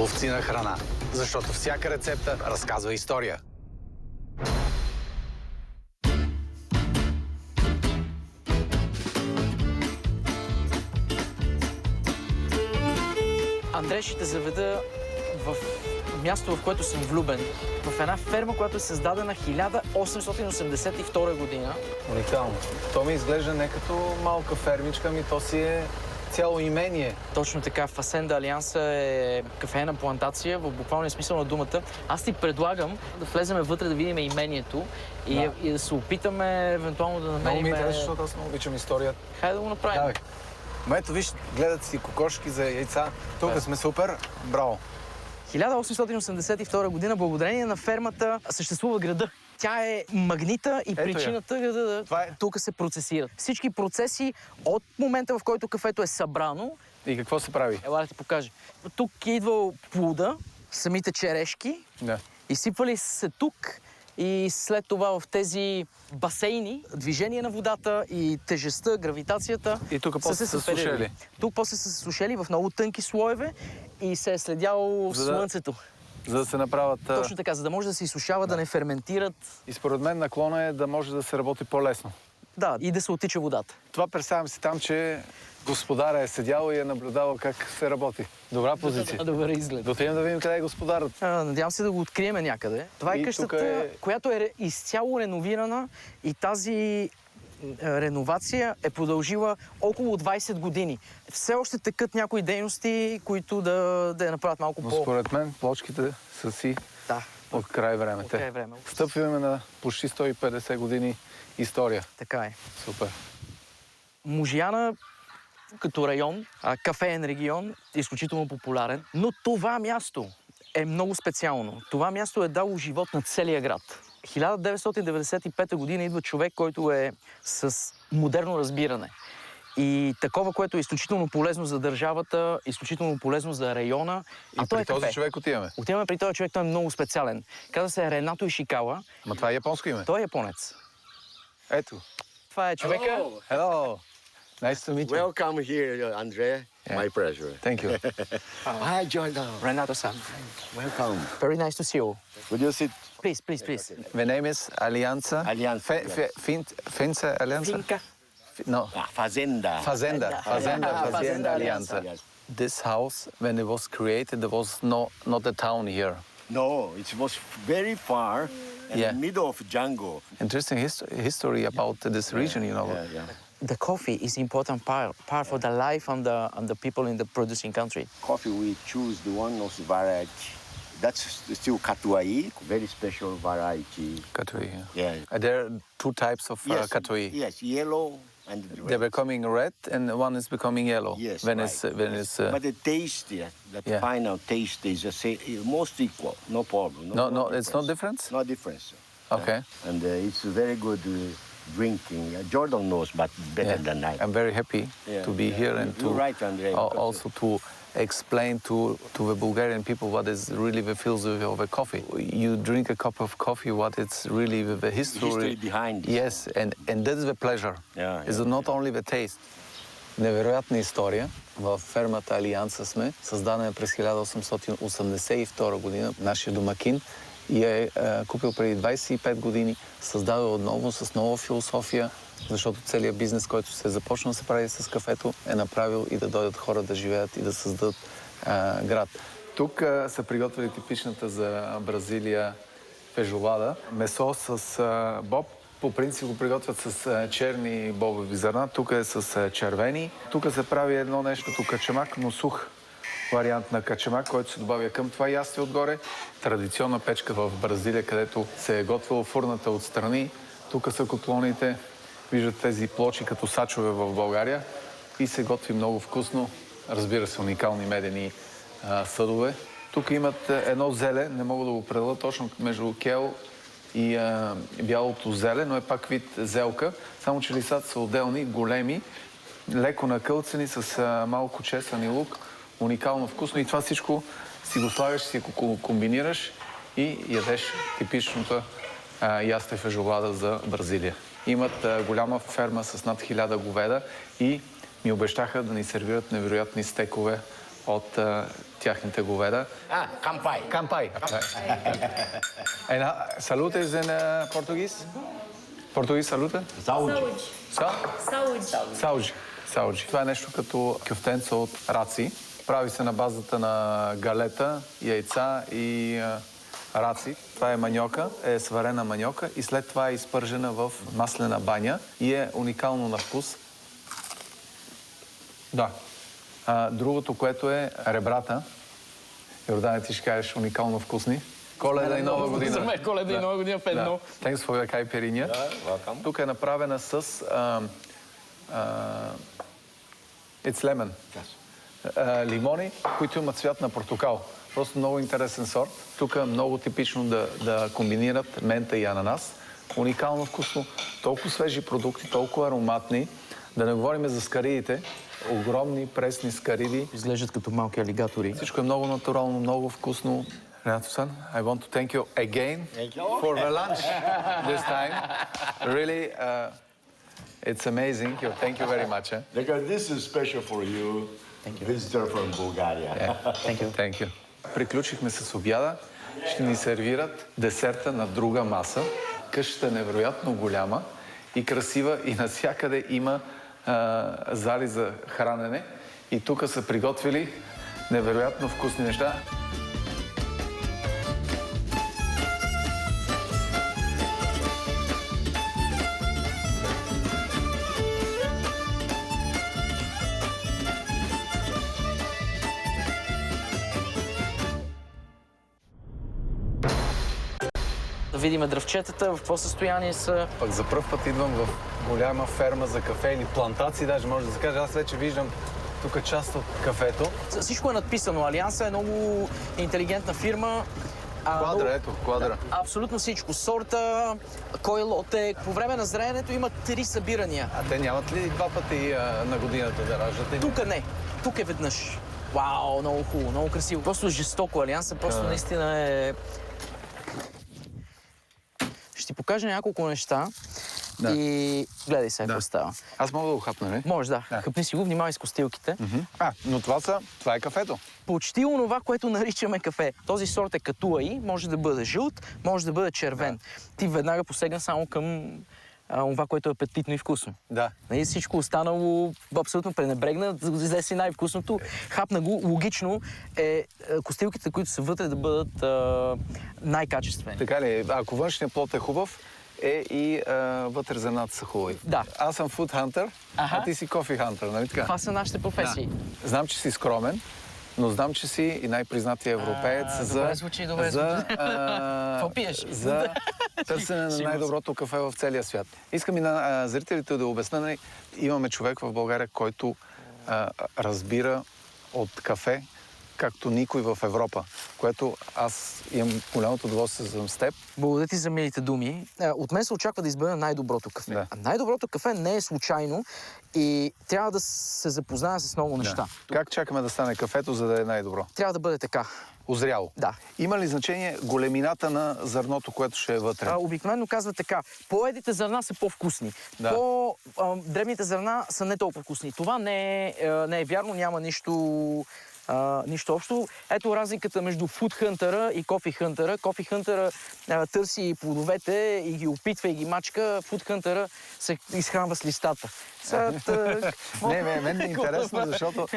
Ловци на храна, защото всяка рецепта разказва история. Андрей, ще те заведа в място, в което съм влюбен. В една ферма, която е създадена 1882 година. Уникално. То ми изглежда не като малка фермичка, ми то си е цяло имение. Точно така. Фасенда Алианса е кафеена плантация, в буквалния смисъл на думата. Аз ти предлагам да влезем вътре, да видим имението и да се опитаме евентуално да намерим... Много ми интересно, защото аз много обичам историята. Хайде да го направим. Давай. Ето виж, гледат си кокошки за яйца. Тук сме супер. Браво. 1882 година, благодарение на фермата, съществува града. Тя е магнита и причината града тук се процесират. Всички процеси от момента, в който кафето е събрано. И какво се прави? Ела да ти покажа. Тук е идвал плуда, самите черешки, изсипвали се тук и след това в тези басейни, движение на водата и тежестта, гравитацията... И тук после са се сушели? Тук после са се сушели в много тънки слоеве и се е следяло слънцето. За да се направят... Точно така, за да може да се изсушава, да не ферментират. И според мен наклона е да може да се работи по-лесно. Да, и да се оттича водата. Това представям си там, че господаря е седял и е наблюдавал как се работи. Добра позиция. Добър изглед. Да отидем да видим къде е господарът. Надявам се да го открием някъде. Това е къщата, която е изцяло реновирана и тази реновация е продължила около 20 години. Все още текат някои дейности, които да я направят малко Но според мен плочките са си от край времето. Стъпваме на почти 150 години история. Така е. Супер. Мужияна като район, кафеен регион, е изключително популярен, но това място е много специално. Това място е дало живот на целия град. 1995 година идва човек, който е с модерно разбиране. И такова, което е изключително полезно за държавата, изключително полезно за района. И при този човек отиваме? Отиваме при този човек, той е много специален. Казва се Ренато Ишикава. Ма това е японско име? Той е японец. Ето. Това е човека. Hello. Nice to meet you. Welcome here, Andre. My pleasure. Thank you. Hi, Jordan. Renato-san. Welcome. Very nice to see you. Would you sit? Please, please, please. The name is Alianza. Alianza. Finca Alianza? Finca. No. Fazenda. Fazenda Alianza. This house, when it was created, there was not a town here. No, it was very far in the middle of jungle. Interesting history about this region, you know. The coffee is important part for the life and the people in the producing country. Coffee, we choose the one of variety. That's still Catuai, very special variety. Catuai, yeah. There are two types of Catuai. Yes, yellow and red. They're becoming red and one is becoming yellow. Yes, when it's but the taste, the final taste is most equal, no problem. No, it's no difference? No difference. Okay. And it's very good drinking. Jordan knows, but better than I. I'm very happy to be here and to also to explain to the Bulgarian people what is really the philosophy of a coffee. You drink a cup of coffee, what it's really the history behind it. Yes, and that is the pleasure. It's not only the taste. Невероятна история. В фермата Алианса сме, създадена през 1882 година. Нашия домакин и е купил преди 25 години, създадал отново с нова философия, защото целият бизнес, който се е започнал да се прави с кафето, е направил и да дойдат хора да живеят и да създадат град. Тук са приготвили типичната за Бразилия фежолада. Месо с боб. По принцип го приготвят с черни бобови зърна. Тук е с червени. Тук се прави едно нещо като качамак, но сух вариант на качамак, който се добавя към това ястие отгоре. Традиционна печка в Бразилия, където се е готвила фурната отстрани. Тук са котлоните. Виждат тези плочи като сачове в България. И се готви много вкусно. Разбира се, уникални медени съдове. Тук имат едно зеле, не мога да го определя точно между кел и бялото зеле, но е пак вид зелка. Само че листата са отделни, големи, леко накълцани с малко чесън и лук. Уникално вкусно и това всичко си го слагаш, си го комбинираш и ядеш типичната ястие фежолада за Бразилия. Имат голяма ферма с над 1000 говеда и ми обещаха да ни сервират невероятни стекове от тяхните говеда. Кампай. Кампай. And salute is in Portuguese? Portuguese salute? Saúde. Saúde. Сауджи. Това е нещо като кюфтенца от раци. Прави се на базата на галета, яйца и раци. Това е маньока, е сварена маньока и след това е изпържена в маслена баня и е уникално на вкус. Да. Другото, което е ребрата. Йордане, ти ще кажеш уникално вкусни. Коледа и Нова година. За мен Коледа и Нова година в едно. Thanks for the caipirinha. Тук е направена с it's lemon. Лимони, които имат цвят на портокал. Просто много интересен сорт. Тук е много типично да комбинират мента и ананас. Уникално вкусно. Толкова свежи продукти, толкова ароматни. Да не говорим за скаридите. Огромни пресни скариди. Изглеждат като малки алигатори. Всичко е много натурално, много вкусно. Renato-san, I want to thank you again for the lunch this time. Really, it's amazing. Thank you very much. Because this is special for you. Thank you. Visitor from Bulgaria. Thank you. Thank you. Приключихме с обяда. Ще ни сервират десерта на друга маса. Къщата е невероятно голяма и красива и навсякъде има зали за хранене. И тук са приготвили невероятно вкусни неща. Да видим дръвчетата, в какво състояние са. Пък за пръв път идвам в голяма ферма за кафе или плантации, даже може да се каже. Аз вече виждам тук част от кафето. Всичко е надписано. Алианса е много интелигентна фирма. Квадра, ето, квадра. Абсолютно всичко. Сорта, кой лот е. По време на зреенето има 3 събирания. А те нямат ли 2 пъти на годината да раждат? Тук не. Тук е веднъж. Вау, много хубаво, много красиво. Просто жестоко. Алианса просто наистина е... Ще ти покажа няколко неща. Да. И гледай сега какво става. Аз мога да го хапна, не? Може, да. Хъпни си го, внимавай с костилките. Но това е кафето. Почти онова, което наричаме кафе. Този сорт е катуаи, може да бъде жълт, може да бъде червен. Ти веднага посегна само към това, което е апетитно и вкусно. Да. И всичко останало абсолютно пренебрегна, за да взе си най-вкусното. Хапна го. Логично е костилките, които са вътре, да бъдат най-качествени. Така ли? Ако външният плод е хубав, и вътре зърната са хубави. Да. Аз съм food hunter, а ти си coffee hunter, нали така? Това са нашите професии. Да. Знам, че си скромен, но знам, че си и най-признатия европеец добре звучи, добре звучи. Какво пиеш? За търсене на най-доброто кафе в целия свят. Искам и на зрителите да обясня, имаме човек в България, който разбира от кафе, както никой в Европа, което аз имам голямото удоволствие да съм с теб. Благодаря ти за милите думи. От мен се очаква да избера най-доброто кафе. Да. А най-доброто кафе не е случайно и трябва да се запозная с много неща. Как чакаме да стане кафето, за да е най-добро? Трябва да бъде така. Озряло? Да. Има ли значение големината на зърното, което ще е вътре? Обикновено казва така. По-едите зърна са по-вкусни. Да. По-дребните зърна са не толкова вкусни. Това не е вярно, няма нищо общо. Ето разликата между Food Hunter и Coffee Hunter. Coffee Hunter търси плодовете и ги опитва и ги мачка. Food Hunter се изхранва с листата. Мен е интересно, защото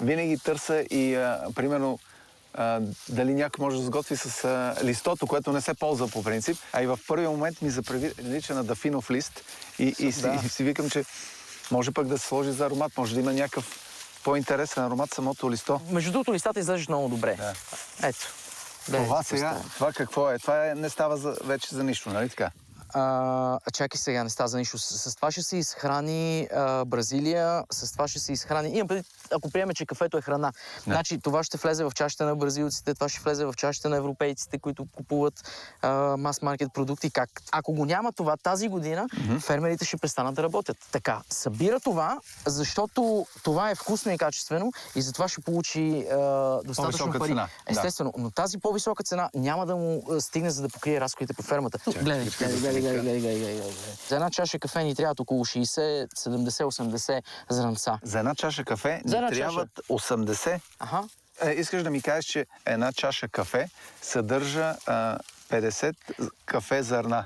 винаги търся и, примерно, дали някой може да сготви с листото, което не се ползва по принцип. А и в първия момент ми заприлича на дафинов лист и си викам, че може пък да се сложи за аромат, може да има някакъв по-интересен аромат самото листо. Между другото, листата изглеждат много добре. Да. Ето. Това сега, това какво е? Това не става вече за нищо, нали така? Чакай сега, не става за нищо. С това ще се изхрани Бразилия, с това ще се изхрани... Ако приеме, че кафето е храна, значи това ще влезе в чашата на бразилците, това ще влезе в чашата на европейците, които купуват мас-маркет продукти. Ако го няма това тази година, фермерите ще престанат да работят. Така, събира това, защото това е вкусно и качествено и затова ще получи достатъчно пари. Цена. Естествено, но тази по-висока цена няма да му стигне, за да покрие разходите по фермата. Гледай. За една чаша кафе ни трябват около 60, 70, 80 зранца. За една чаша кафе ни трябват 80? Ага. Искаш да ми кажеш, че една чаша кафе съдържа 50 кафе зърна.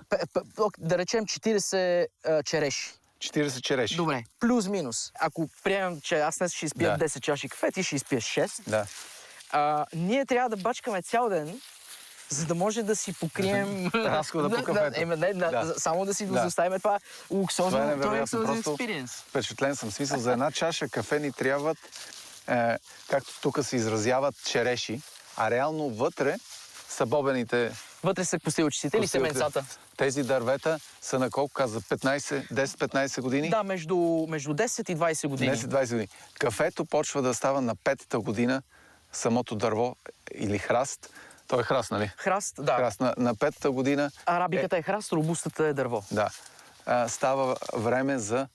Да речем 40 череши. 40 череши. Добре, плюс-минус. Ако приемем, че аз днес ще изпия 10 чаши кафе, ти ще изпиеш 6. Да. Ние трябва да бачкаме цял ден, за да може да си покрием... Разхода по кафето. Само да си доставим това луксозно, това е луксозен експириенс. Впечатлен съм. Смисъл, за една чаша кафе ни трябват, както тук се изразяват, череши, а реално вътре са бобените... Вътре са костилчиците или семенцата? Тези дървета са на колко каза? 10-15 години? Да, между 10 и 20 години. 10-20 години. Кафето почва да става на 5-та година, самото дърво или храст. Той е храст, нали? Храст, да. Храст. На 5-та година... Арабиката е храст, робустата е дърво. Да. Става време за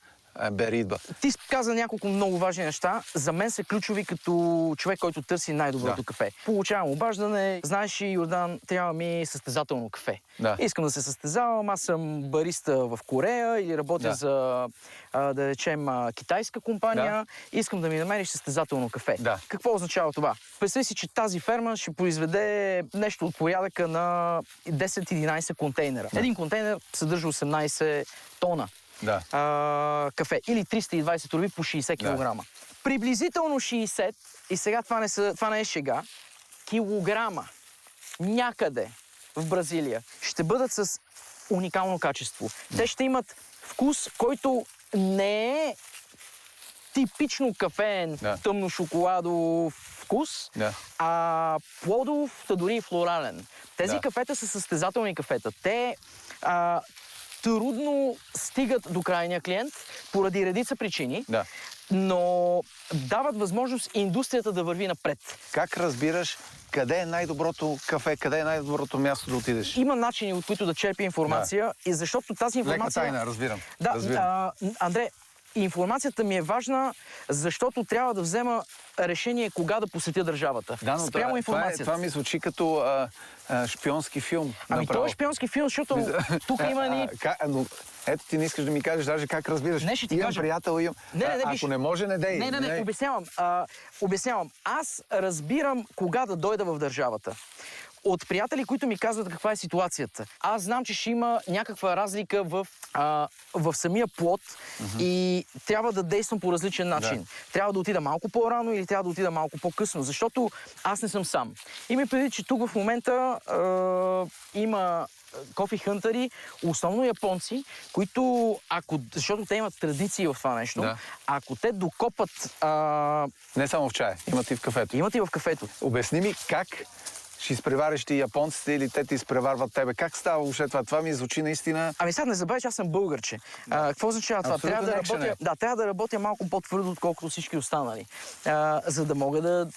беридба. Ти каза няколко много важни неща. За мен са ключови като човек, който търси най-доброто кафе. Получавам обаждане. Знаеш ли, Йордан, трябва ми състезателно кафе. Да. Искам да се състезавам. Аз съм бариста в Корея или работя за, да речем, китайска компания. Искам да ми намериш състезателно кафе. Да. Какво означава това? Представи си, че тази ферма ще произведе нещо от порядъка на 10-11 контейнера. Един контейнер съдържа 18 тона. Да. Кафе. Или 320 турби по 60 кг. Приблизително 60, и сега това не е шега, килограма някъде в Бразилия ще бъдат с уникално качество. Те ще имат вкус, който не е типично кафеен, тъмно шоколадов вкус, а плодов, та дори и флорален. Тези кафета са състезателни кафета. Те трудно стигат до крайния клиент поради редица причини, но дават възможност индустрията да върви напред. Как разбираш къде е най-доброто кафе, къде е най-доброто място да отидеш? Има начини, от които да черпи информация, и защото тази информация... Лека тайна, разбирам. Андре, информацията ми е важна, защото трябва да взема решение кога да посетя държавата. Да, но спрямо информацията. Това ми звучи като шпионски филм. Ами това е шпионски филм, защото тук има ни... Ето ти не искаш да ми кажеш даже как разбираш. Не, ще ти имам кажа. приятел, имам... Ако не може, не дей. Не, обяснявам. Аз разбирам кога да дойда в държавата. От приятели, които ми казват каква е ситуацията. Аз знам, че ще има някаква разлика в самия плод и трябва да действам по различен начин. Трябва да отида малко по-рано или трябва да отида малко по-късно, защото аз не съм сам. Има преди, че тук в момента има кофи хънтъри, основно японци, които, защото те имат традиции в това нещо, ако те докопат... Не само в чая, имат и в кафето. Имат и в кафето. Обясни ми как ще изпревариш ти японците или те ти изпреварват тебе. Как става въобще това? Това ми звучи наистина... Ами сега не забравяй, че аз съм българче. Какво означава това? Трябва да работя малко по-твърдо, отколкото всички останали. За да мога да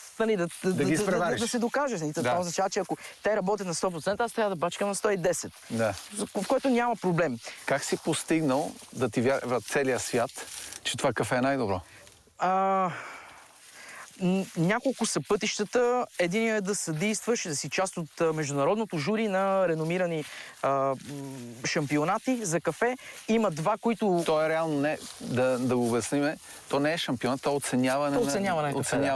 се докажа. Това означава, че ако те работят на 100%, аз трябва да бачкам на 110%. В което няма проблем. Как си постигнал да ти вярва целия свят, че това кафе е най-добро? Няколко са пътищата. Единият е да съдействаш, да си част от международното жури на реномирани шампионати за кафе. Има два, които... То е реално не, да го обясниме, то не е шампионат, то е оценяване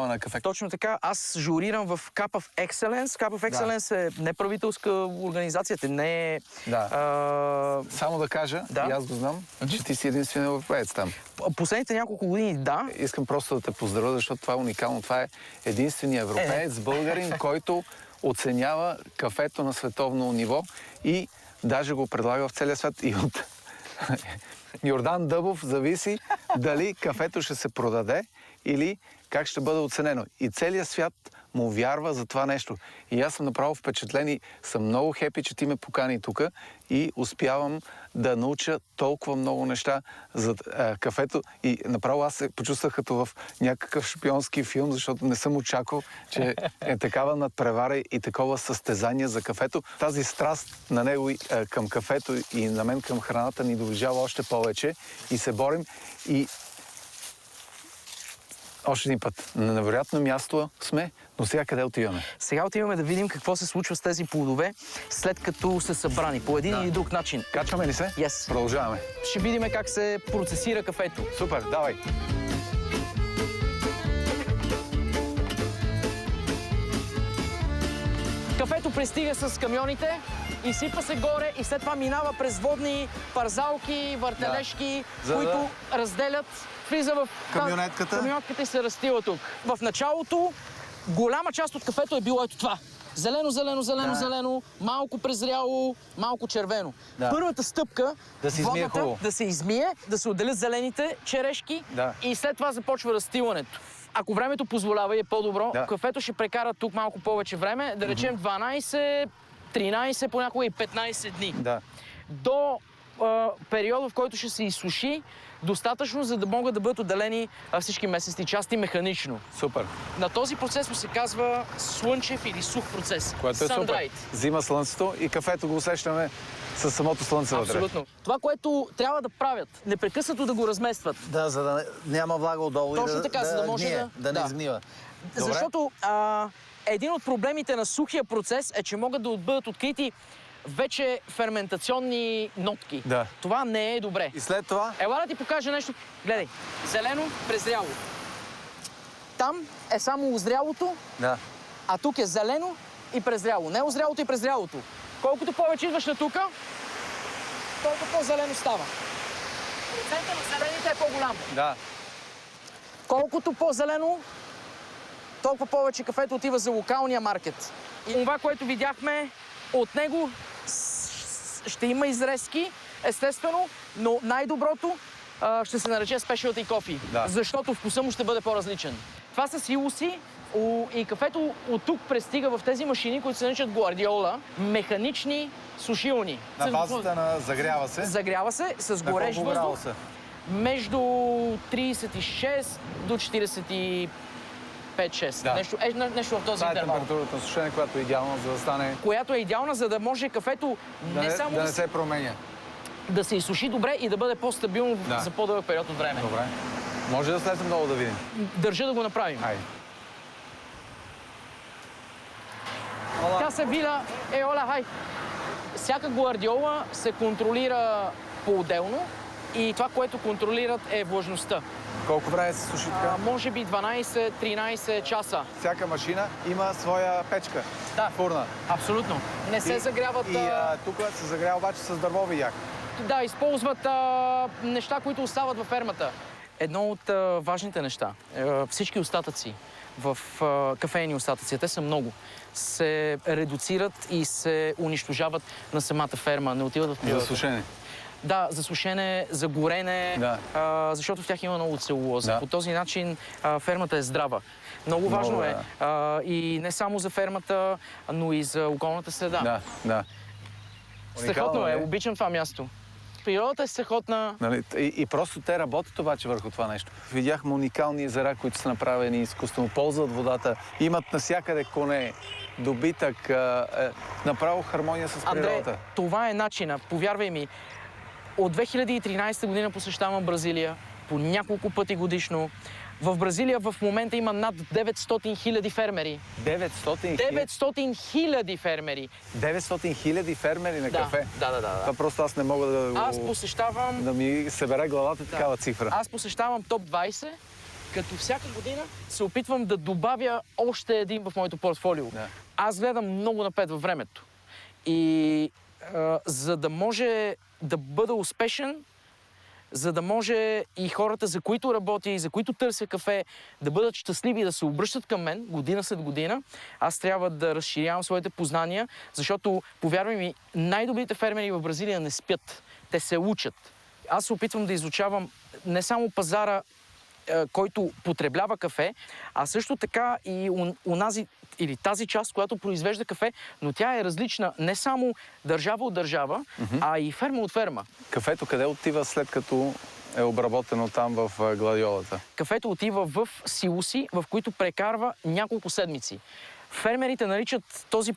на кафе. Точно така. Аз журирам в Cup of Excellence. Cup of Excellence е неправителска организация, не е... Само да кажа, и аз го знам, че ти си единствен европеец там. Последните няколко години, Искам просто да те поздравя, защото това е уникално. Това е единственият европеец, българин, който оценява кафето на световно ниво и даже го предлага в целия свят. И от Йордан Дъбов зависи дали кафето ще се продаде или как ще бъде оценено. И целият свят му вярва за това нещо. И аз съм направо впечатлен и съм много хепи, че ти ме покани тук и успявам да науча толкова много неща за кафето. И направо аз се почувствах като в някакъв шпионски филм, защото не съм очаквал, че е такава надпревара и такова състезание за кафето. Тази страст на него към кафето и на мен към храната ни доближава още повече и се борим. И още един път. На невероятно място сме, но сега къде отиваме? Сега отиваме да видим какво се случва с тези плодове, след като са събрани по един или друг начин. Качваме ли се? Продължаваме. Ще видим как се процесира кафето. Супер, давай! пристига с камионите, изсипа се горе и след това минава през водни парзалки, въртележки, които разделят, влиза в камионетката и се разстила тук. В началото голяма част от кафето е било ето това. Зелено, зелено, зелено, зелено, малко презряло, малко червено. Първата стъпка да се измие хубаво. Да се измие, да се отделят зелените черешки и след това започва разстилането. Ако времето позволява и е по-добро, кафето ще прекара тук малко повече време, да речем 12, 13, понякога и 15 дни. До периода, в който ще се изсуши, достатъчно, за да могат да бъдат отделени всички месечни части механично. Супер. На този процес му се казва слънчев или сух процес. Което е супер. Взима слънцето и кафето го усещаме със самото слънце вътре. Абсолютно. Това, което трябва да правят, непрекъснато да го разместват. Да, за да няма влага отдолу. Точно така, за да може да не изгнива. Защото един от проблемите на сухия процес е, че могат да бъдат открити вече ферментационни нотки. Това не е добре. И след това? Ела да ти покажа нещо. Гледай. Зелено, презряло. Там е само озрялото, а тук е зелено и презряло. Не озрялото и презрялото. Колкото повече идваш на тука, толкова по-зелено става. Процентът на зелените е по-голям. Колкото по-зелено, толкова повече кафето отива за локалния маркет. И това, което видяхме, от него ще има изрезки, естествено, но най-доброто ще се нарече Specialty Coffee, защото вкуса му ще бъде по-различен. Това са силуси и кафето от тук пристига в тези машини, които се наричат Guardiola, механични сушилни. На базата на загрява се? Загрява се с горещ въздух. Между 36 до 45-6. Нещо в този интервал. Температурата на сушене, която е идеална, за да стане... Която е идеална, за да може кафето не само да не се променя. Да се изсуши добре и да бъде по-стабилно за по-дълъг период от време. Добре. Може да слезем долу да видим? Държа да го направим. Тя се вила... Оля, хай! Всяка гуардиола се контролира по-отделно и това, което контролират, е влажността. Колко време се суши така? Може би 12-13 часа. Всяка машина има своя печка. Фурна. Абсолютно. Не се загряват... И тук се загрява обаче с дърво, видях. Да, използват неща, които остават във фермата. Едно от важните неща, всички остатъци в кафейни остатъци, те са много, се редуцират и се унищожават на самата ферма, не отиват в природата. За сушене? Да, за сушене, за горене, защото в тях има много целулоза. По този начин фермата е здрава. Много важно е и не само за фермата, но и за околната среда. Страхотно е, обичам това място. Природата е страхотна. И просто те работят обаче върху това нещо. Видяхме уникални езера, които са направени изкуствено, ползват водата, имат навсякъде коне, добитък, направо хармония с природата. Андре, това е начина, повярвай ми. От 2013 година посещавам Бразилия по няколко пъти годишно. В Бразилия в момента има над 900 хиляди фермери. 900 хиляди фермери. 900 хиляди фермери на кафе? Да. Това просто аз не мога да да ми събере главата такава цифра. Аз посещавам топ 20, като всяка година се опитвам да добавя още един в моето портфолио. Аз гледам много напред във времето. И за да може да бъда успешен, за да може и хората, за които работя и за които търся кафе, да бъдат щастливи и да се обръщат към мен година след година, аз трябва да разширявам своите познания, защото, повярвай ми, най-добрите фермери в Бразилия не спят. Те се учат. Аз се опитвам да изучавам не само пазара, който потреблява кафе, а също така и унази или тази част, която произвежда кафе, но тя е различна не само държава от държава, а и ферма от ферма. Кафето къде отива след като е обработено там в гладиолата? Кафето отива в силуси, в които прекарва няколко седмици. Фермерите наричат този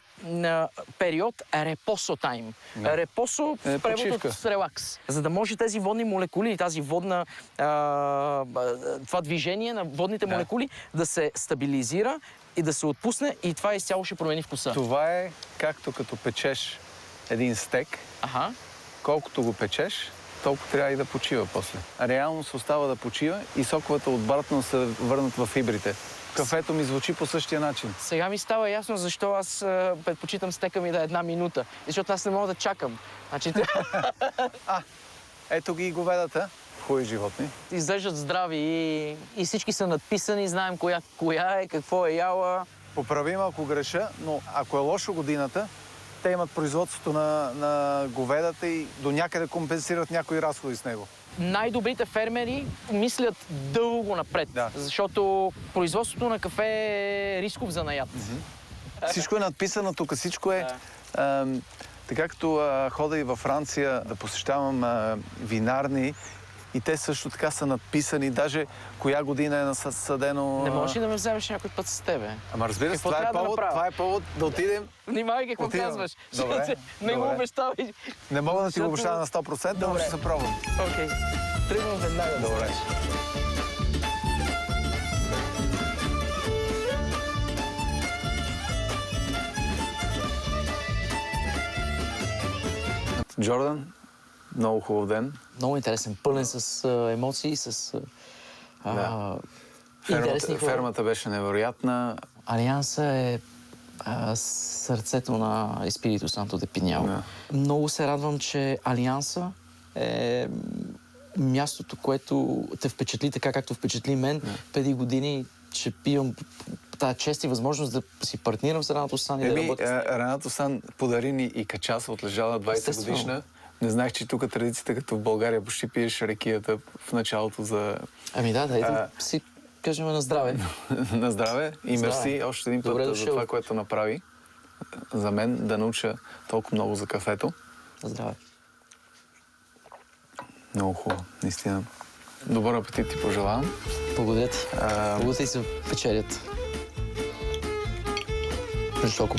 период репосо тайм. Репосо в превод от релакс. За да може тези водни молекули и тази водна, това движение на водните молекули да се стабилизира и да се отпусне и това изцяло ще промени вкуса. Това е както като печеш един стек. Колкото го печеш, толкова трябва и да почива после. Реално се остава да почива и соковете обратно се върнат в фибрите. Кафето ми звучи по същия начин. Сега ми става ясно защо аз предпочитам стека ми да е 1 минута. Защото аз не мога да чакам. Значи, Ето ги и говедата. Хубави животни. изглеждат здрави и всички са надписани, знаем коя е, какво е яла. Поправим, ако греша, но ако е лошо годината, те имат производството на говедата и до някъде компенсират някои разходи с него. Най-добрите фермери мислят дълго напред, Да. защото производството на кафе е рисков занаят. Всичко е надписано тук, всичко е... Така като хода и във Франция да посещавам винарни и те също така са надписани, даже коя година е насъдено... Не можеш ли да ме вземеш някой път с тебе? Ама разбира се, Какво това е трябва да повод, направя? това е повод да отидем. Внимавай какво Отивам. казваш. Добре, Не го добре. обещавай. Не мога да ти го Защото- обещая на 100%, но Добре. ще се пробвам. Окей. Тръгвам веднага. Добре. Джордан, много хубав ден. Много интересен, пълен с емоции, с Да. интересни хора. Фермата беше невероятна. Алианса е сърцето на Espíritu Santo de Pinhal. Да. Много се радвам, че Алианса е мястото, което те впечатли така, както впечатли мен преди години, че имам тази чест и възможност да си партнирам с Ренато Сан и да работя. Ренато Сан подари ни и качаса от лежала 20 Естествено. годишна. Не знаех, че тук традицията, като в България, почти пиеш рекията в началото за Ами да, ето си кажем на здраве. на здраве. И Здраве. мерси още един Добре път за дошъл. това, което направи за мен, да науча толкова много за кафето. На здраве. Много хубаво, наистина. Добър апетит ти пожелавам. Благодаря ти. Благодаря ти за вечерята. Жестоко.